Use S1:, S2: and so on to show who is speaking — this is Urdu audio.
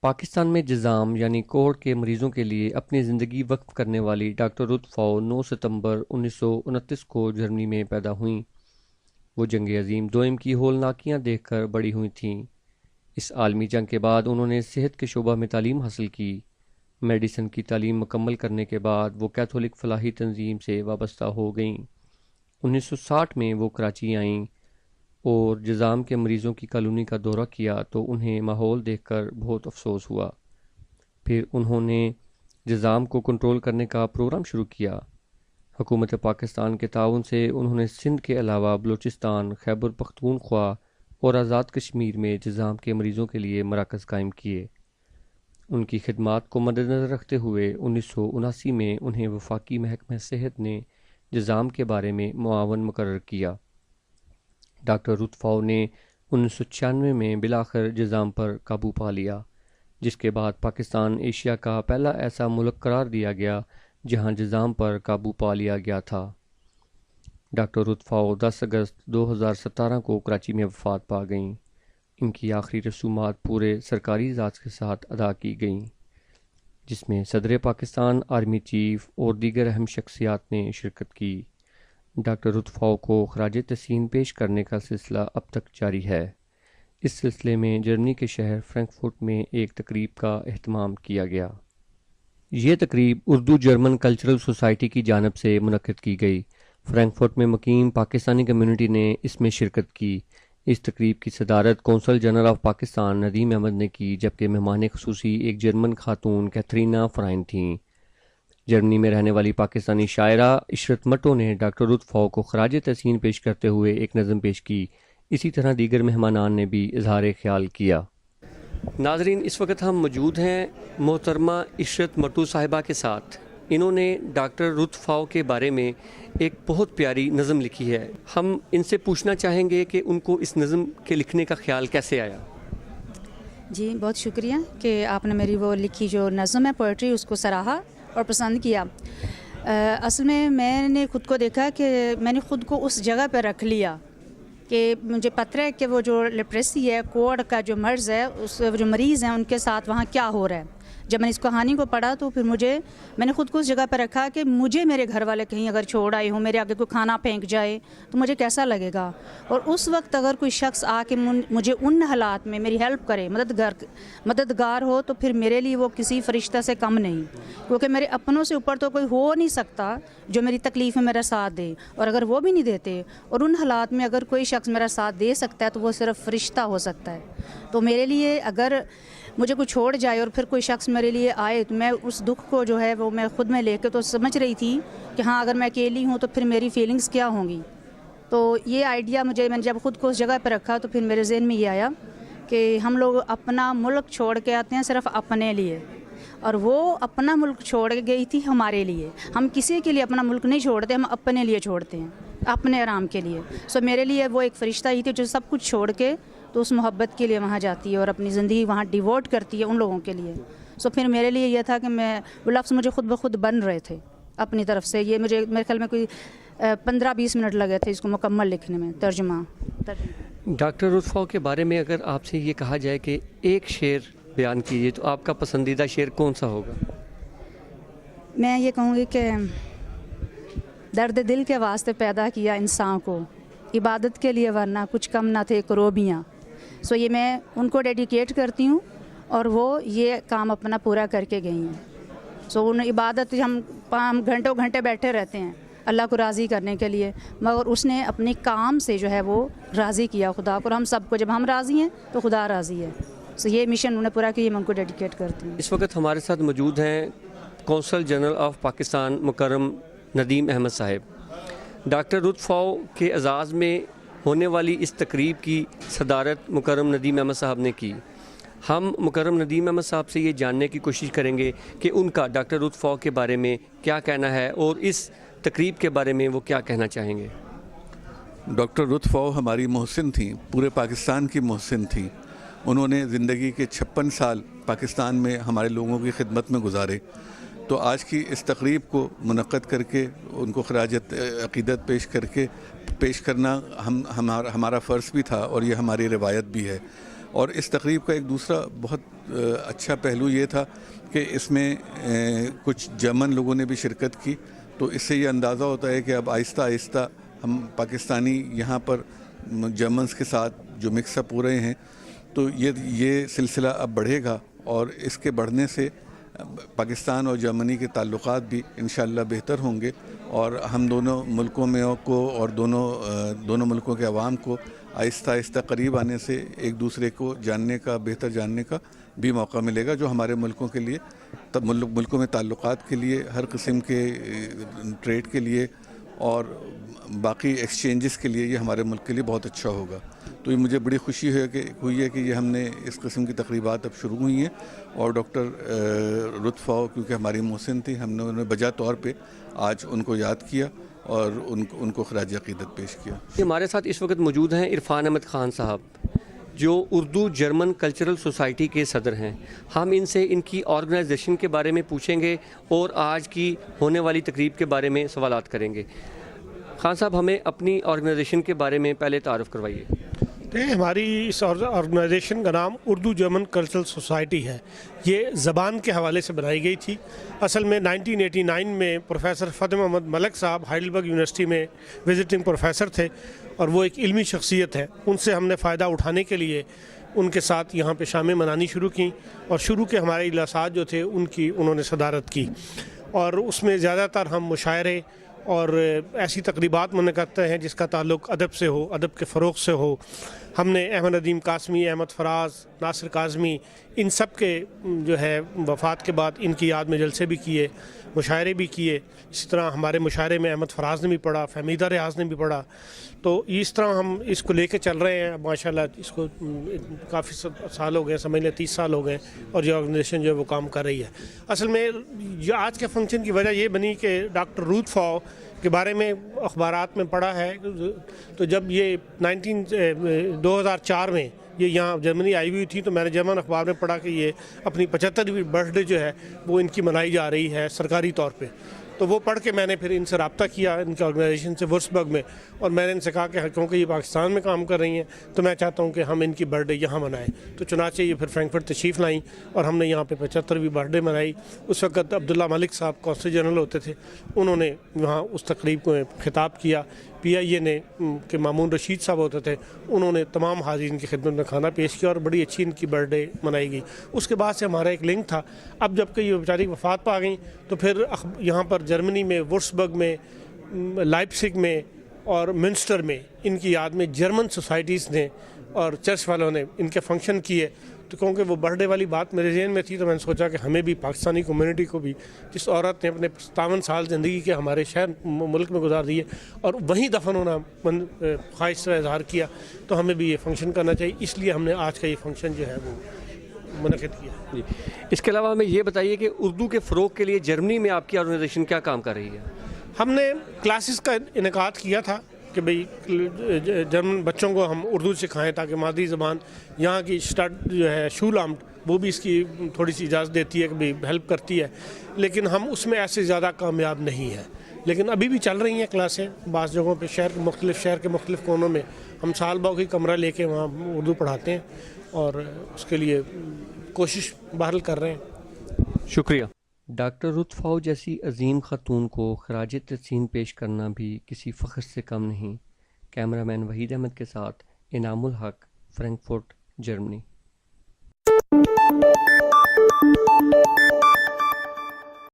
S1: پاکستان میں جذام یعنی کوڑ کے مریضوں کے لیے اپنی زندگی وقف کرنے والی ڈاکٹر رت فاؤ 9 ستمبر 1929 کو جرمنی میں پیدا ہوئیں۔ وہ جنگ عظیم دوئم کی ہولناکیاں دیکھ کر بڑی ہوئی تھیں۔ اس عالمی جنگ کے بعد انہوں نے صحت کے شعبہ میں تعلیم حاصل کی۔ میڈیسن کی تعلیم مکمل کرنے کے بعد وہ کیتھولک فلاحی تنظیم سے وابستہ ہو گئیں۔ 1960 میں وہ کراچی آئیں اور جذام کے مریضوں کی کالونی کا دورہ کیا تو انہیں ماحول دیکھ کر بہت افسوس ہوا۔ پھر انہوں نے جذام کو کنٹرول کرنے کا پروگرام شروع کیا۔ حکومت پاکستان کے تعاون سے انہوں نے سندھ کے علاوہ بلوچستان، خیبر پختونخوا اور آزاد کشمیر میں جذام کے مریضوں کے لیے مراکز قائم کیے۔ ان کی خدمات کو مد نظر رکھتے ہوئے 1979 میں انہیں وفاقی محکمہ صحت نے جذام کے بارے میں معاون مقرر کیا۔ ڈاکٹر رت فاؤ نے 1996 میں بالآخر جذام پر قابو پا لیا، جس کے بعد پاکستان ایشیا کا پہلا ایسا ملک قرار دیا گیا جہاں جذام پر قابو پا لیا گیا تھا۔ ڈاکٹر رت فاؤ 10 اگست 2017 کو کراچی میں وفات پا گئیں۔ ان کی آخری رسومات پورے سرکاری اعزاز کے ساتھ ادا کی گئیں، جس میں صدر پاکستان، آرمی چیف اور دیگر اہم شخصیات نے شرکت کی۔ ڈاکٹر رت فاؤ کو خراج تحسین پیش کرنے کا سلسلہ اب تک جاری ہے۔ اس سلسلے میں جرمنی کے شہر فرینکفرٹ میں ایک تقریب کا اہتمام کیا گیا۔ یہ تقریب اردو جرمن کلچرل سوسائٹی کی جانب سے منعقد کی گئی۔ فرینکفرٹ میں مقیم پاکستانی کمیونٹی نے اس میں شرکت کی۔ اس تقریب کی صدارت قونصل جنرل آف پاکستان ندیم احمد نے کی، جبکہ مہمان خصوصی ایک جرمن خاتون کیتھرینا فرائن تھیں۔ جرمنی میں رہنے والی پاکستانی شاعرہ عشرت مٹو نے ڈاکٹر رت فاؤ کو خراج تحسین پیش کرتے ہوئے ایک نظم پیش کی۔ اسی طرح دیگر مہمانان نے بھی اظہار خیال کیا۔ ناظرین، اس وقت ہم موجود ہیں محترمہ عشرت مٹو صاحبہ کے ساتھ۔ انہوں نے ڈاکٹر رت فاؤ کے بارے میں ایک بہت پیاری نظم لکھی ہے۔ ہم ان سے پوچھنا چاہیں گے کہ ان کو اس نظم کے لکھنے کا خیال کیسے آیا؟
S2: جی بہت شکریہ کہ آپ نے میری وہ لکھی جو نظم ہے پوئٹری اس کو سراہا اور پسند کیا۔ اصل میں نے خود کو دیکھا کہ میں نے خود کو اس جگہ پہ رکھ لیا کہ مجھے پتہ ہے کہ وہ جو لیپریسی ہے، کوڑ کا جو مرض ہے، اس جو مریض ہیں ان کے ساتھ وہاں کیا ہو رہا ہے۔ جب میں نے اس کہانی کو پڑھا تو پھر میں نے خود کو اس جگہ پہ رکھا کہ مجھے میرے گھر والے کہیں اگر چھوڑ آئے ہوں، میرے آگے کوئی کھانا پھینک جائے تو مجھے کیسا لگے گا، اور اس وقت اگر کوئی شخص آ کے مجھے ان حالات میں میری ہیلپ کرے، مددگار ہو، تو پھر میرے لیے وہ کسی فرشتہ سے کم نہیں، کیونکہ میرے اپنوں سے اوپر تو کوئی ہو نہیں سکتا جو میری تکلیف میں میرا ساتھ دے، اور اگر وہ بھی نہیں دیتے اور ان حالات میں اگر کوئی شخص میرا ساتھ دے سکتا ہے تو وہ صرف فرشتہ ہو سکتا ہے۔ تو میرے لیے اگر مجھے کوئی چھوڑ جائے اور پھر کوئی شخص میرے لیے آئے تو میں اس دکھ کو جو ہے وہ میں خود میں لے کے تو سمجھ رہی تھی کہ ہاں اگر میں اکیلی ہوں تو پھر میری فیلنگز کیا ہوں گی۔ تو یہ آئیڈیا میں نے جب خود کو اس جگہ پہ رکھا تو پھر میرے ذہن میں یہ آیا کہ ہم لوگ اپنا ملک چھوڑ کے آتے ہیں صرف اپنے لیے، اور وہ اپنا ملک چھوڑ کے گئی تھی ہمارے لیے۔ ہم کسی کے لیے اپنا ملک نہیں چھوڑتے، ہم اپنے لیے چھوڑتے ہیں، اپنے آرام کے لیے۔ سو میرے لیے وہ ایک فرشتہ ہی تھی جو سب کچھ چھوڑ کے تو اس محبت کے لیے وہاں جاتی ہے اور اپنی زندگی وہاں ڈیووٹ کرتی ہے ان لوگوں کے لیے۔ سو پھر میرے لیے یہ تھا کہ وہ لفظ مجھے خود بخود بن رہے تھے اپنی طرف سے۔ یہ میرے خیال میں کوئی 15-20 منٹ لگے تھے اس کو مکمل لکھنے میں، ترجمہ۔
S1: ڈاکٹر رت فاؤ کے بارے میں اگر آپ سے یہ کہا جائے کہ ایک شعر بیان کیجیے تو آپ کا پسندیدہ شعر کون سا ہوگا؟
S2: میں یہ کہوں گی کہ درد دل کے واسطے پیدا کیا انسان کو، عبادت کے لیے ورنہ کچھ کم نہ تھے کروبیاں۔ سو یہ میں ان کو ڈیڈیکیٹ کرتی ہوں، اور وہ یہ کام اپنا پورا کر کے گئی ہیں۔ سو ان عبادت ہم گھنٹوں گھنٹے بیٹھے رہتے ہیں اللہ کو راضی کرنے کے لیے، مگر اس نے اپنی کام سے جو ہے وہ راضی کیا خدا کو، اور ہم سب کو جب ہم راضی ہیں تو خدا راضی ہے۔ سو یہ مشن انہوں نے پورا کیا، میں ان کو ڈیڈیکیٹ کرتی ہوں۔
S1: اس وقت ہمارے ساتھ موجود ہیں قونصل جنرل آف پاکستان مکرم ندیم احمد صاحب۔ ڈاکٹر رت فاؤ کے اعزاز میں ہونے والی اس تقریب کی صدارت مکرم ندیم احمد صاحب نے کی۔ ہم مکرم ندیم احمد صاحب سے یہ جاننے کی کوشش کریں گے کہ ان کا ڈاکٹر رت فاؤ کے بارے میں کیا کہنا ہے اور اس تقریب کے بارے میں وہ کیا کہنا چاہیں گے۔
S3: ڈاکٹر رت فاؤ ہماری محسن تھیں، پورے پاکستان کی محسن تھیں۔ انہوں نے زندگی کے 56 سال پاکستان میں ہمارے لوگوں کی خدمت میں گزارے۔ تو آج کی اس تقریب کو منعقد کر کے ان کو خراج عقیدت پیش کرنا ہمارا فرض بھی تھا، اور یہ ہماری روایت بھی ہے۔ اور اس تقریب کا ایک دوسرا بہت اچھا پہلو یہ تھا کہ اس میں کچھ جرمن لوگوں نے بھی شرکت کی، تو اس سے یہ اندازہ ہوتا ہے کہ اب آہستہ آہستہ ہم پاکستانی یہاں پر جرمنز کے ساتھ جو مکس اپ ہو رہے ہیں، تو یہ سلسلہ اب بڑھے گا، اور اس کے بڑھنے سے پاکستان اور جرمنی کے تعلقات بھی انشاءاللہ بہتر ہوں گے، اور ہم دونوں ملکوں میں کو اور دونوں ملکوں کے عوام کو آہستہ آہستہ قریب آنے سے ایک دوسرے کو جاننے کا، بہتر جاننے کا بھی موقع ملے گا، جو ہمارے ملکوں کے لیے، ملکوں میں تعلقات کے لیے، ہر قسم کے ٹریڈ کے لیے اور باقی ایکسچینجز کے لیے یہ ہمارے ملک کے لیے بہت اچھا ہوگا۔ تو یہ مجھے بڑی خوشی ہوئی ہے کہ یہ ہم نے اس قسم کی تقریبات اب شروع ہوئی ہیں، اور ڈاکٹر رت فاؤ کیونکہ ہماری محسن تھی، ہم نے انہیں بجا طور پہ آج ان کو یاد کیا اور ان کو خراج عقیدت پیش کیا۔
S1: ہمارے ساتھ اس وقت موجود ہیں عرفان احمد خان صاحب، جو اردو جرمن کلچرل سوسائٹی کے صدر ہیں۔ ہم ان سے ان کی آرگنائزیشن کے بارے میں پوچھیں گے اور آج کی ہونے والی تقریب کے بارے میں سوالات کریں گے۔ خان صاحب، ہمیں اپنی آرگنائزیشن کے بارے میں پہلے تعارف کروائیے۔
S4: ہماری اس آرگنائزیشن کا نام اردو جرمن کلچرل سوسائٹی ہے۔ یہ زبان کے حوالے سے بنائی گئی تھی۔ اصل میں 1989 میں پروفیسر فتح محمد ملک صاحب ہائیڈلبرگ یونیورسٹی میں وزٹنگ پروفیسر تھے، اور وہ ایک علمی شخصیت ہے۔ ان سے ہم نے فائدہ اٹھانے کے لیے ان کے ساتھ یہاں پہ شامیں منانی شروع کی، اور شروع کے ہمارے اجلاسات جو تھے انہوں نے صدارت کی، اور اس میں زیادہ تر ہم مشاعرے اور ایسی تقریبات منعقد کرتے ہیں جس کا تعلق ادب سے ہو، ادب کے فروغ سے ہو۔ ہم نے احمد ندیم قاسمی، احمد فراز، ناصر کاظمی، ان سب کے جو ہے وفات کے بعد ان کی یاد میں جلسے بھی کیے، مشاعرے بھی کیے۔ اسی طرح ہمارے مشاعرے میں احمد فراز نے بھی پڑھا، فہمیدہ ریاض نے بھی پڑھا۔ تو اس طرح ہم اس کو لے کے چل رہے ہیں۔ ماشاءاللہ اس کو کافی سال ہو گئے، سمجھ لیں 30 سال ہو گئے، اور یہ آرگنائزیشن جو ہے وہ کام کر رہی ہے۔ اصل میں آج کے فنکشن کی وجہ یہ بنی کہ ڈاکٹر رت فاؤ کے بارے میں اخبارات میں پڑھا ہے، تو جب یہ 2004 میں یہ یہاں جرمنی آئی ہوئی تھی، تو میں نے جرمن اخبار میں پڑھا کہ یہ اپنی 75ویں برتھ ڈے جو ہے وہ ان کی منائی جا رہی ہے سرکاری طور پہ۔ تو وہ پڑھ کے میں نے پھر ان سے رابطہ کیا، ان کے آرگنائزیشن سے ورسبرگ میں، اور میں نے ان سے کہا کہ کیونکہ یہ پاکستان میں کام کر رہی ہیں تو میں چاہتا ہوں کہ ہم ان کی برتھ ڈے یہاں منائیں۔ تو چنانچہ یہ پھر فرینکفرٹ تشریف لائیں، اور ہم نے یہاں پہ 75ویں برتھ ڈے منائی۔ اس وقت عبداللہ ملک صاحب کونسل جنرل ہوتے تھے، انہوں نے وہاں اس تقریب کو خطاب کیا۔ پی آئی اے نے کہ مامون رشید صاحب ہوتے تھے، انہوں نے تمام حاضرین کی خدمت میں کھانا پیش کیا، اور بڑی اچھی ان کی برتھ ڈے منائی گئی۔ اس کے بعد سے ہمارا ایک لنک تھا۔ اب جب کہ یہ بیچاری وفات پا گئیں، تو پھر یہاں پر جرمنی میں وورسبرگ میں، لائپزگ میں اور منسٹر میں ان کی یاد میں جرمن سوسائٹیز نے اور چرچ والوں نے ان کے فنکشن کیے۔ تو کیونکہ وہ برتھ ڈے والی بات میرے ذہن میں تھی، تو میں نے سوچا کہ ہمیں بھی پاکستانی کمیونٹی کو بھی، جس عورت نے اپنے 57 سال زندگی کے ہمارے شہر ملک میں گزار دیے اور وہیں دفن ہونا خواہش سے اظہار کیا، تو ہمیں بھی یہ فنکشن کرنا چاہیے۔ اس لیے ہم نے آج کا یہ فنکشن جو ہے وہ منعقد کیا۔
S1: جی، اس کے علاوہ ہمیں یہ بتائیے کہ اردو کے فروغ کے لیے جرمنی میں آپ کی آرگنائزیشن کیا کام کر رہی ہے؟
S4: ہم نے کلاسز کا انعقاد کیا تھا کہ بھئی جرمن بچوں کو ہم اردو سکھائیں، تاکہ مادری زبان یہاں کی جو ہے شولامٹ وہ بھی اس کی تھوڑی سی اجازت دیتی ہے کہ بھئی ہیلپ کرتی ہے، لیکن ہم اس میں ایسے زیادہ کامیاب نہیں ہیں۔ لیکن ابھی بھی چل رہی ہیں کلاسیں بعض جگہوں پہ، شہر کے مختلف کونوں میں ہم سال بھر کی کمرہ لے کے وہاں اردو پڑھاتے ہیں، اور اس کے لیے کوشش بہرحال کر رہے ہیں۔
S1: شکریہ۔ ڈاکٹر رت فاؤ جیسی عظیم خاتون کو خراج تحسین پیش کرنا بھی کسی فخر سے کم نہیں۔ کیمرہ مین وحید احمد کے ساتھ انعام الحق، فرینکفرٹ، جرمنی۔